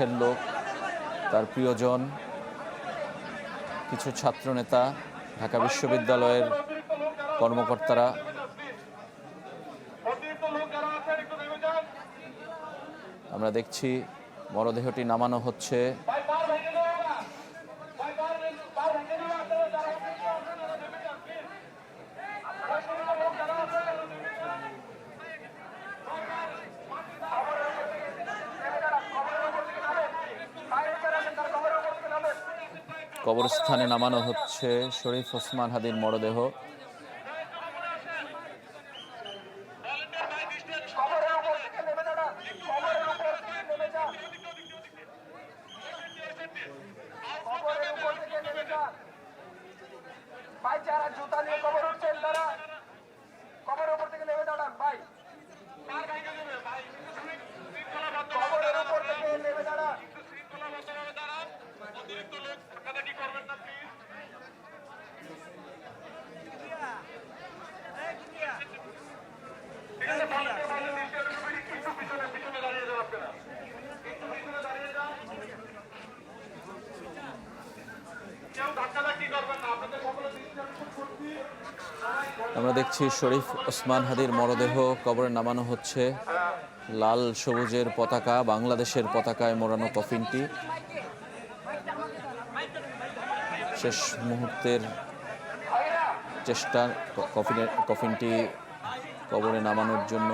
লোক, তার প্রিয়জন, কিছু ছাত্রনেতা, ঢাকা বিশ্ববিদ্যালয়ের কর্মকর্তারা আমরা দেখছি মরদেহটি নামানো হচ্ছে। কবরস্থানে নামানো হচ্ছে শরীফ ওসমান হাদির মরদেহ। ভাই যারা জুতা নিয়ে কবর উঠছেন তারা কবরের উপর থেকে নেমে দাঁড়ান। ভাই কবরের উপর থেকে নেমে দাঁড়ান। আমরা দেখছি শরীফ ওসমান হাদির মরদেহ কবরে নামানো হচ্ছে। লাল সবুজের পতাকা, বাংলাদেশের পতাকায় মোড়ানো কফিনটি শেষ মুহূর্তের চেষ্টা কফিনটি কবরে নামানোর জন্য।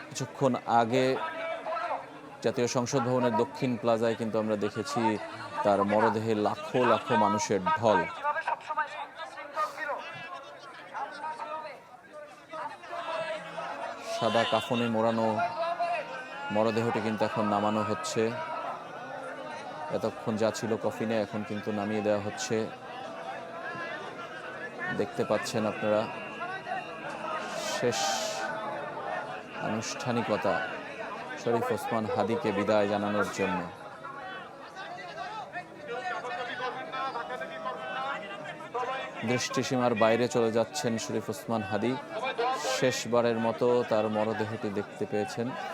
কিছুক্ষণ আগে জাতীয় সংসদ ভবনের দক্ষিণ প্লাজায় কিন্তু আমরা দেখেছি তার মরদেহে লাখো লাখো মানুষের ঢল। সাদা কাফনে মোড়ানো মরদেহটি কিন্তু এখন নামানো হচ্ছে। এতক্ষণ যা ছিল কফিনে এখন কিন্তু নামিয়ে দেওয়া হচ্ছে। দেখতে পাচ্ছেন আপনারা শেষ আনুষ্ঠানিকতা শরীফ ওসমান হাদিকে বিদায় জানানোর জন্য। দৃষ্টিসীমার বাইরে চলে যাচ্ছেন শরীফ ওসমান হাদি। শেষবারের মতো তার মরদেহটি দেখতে পেয়েছেন।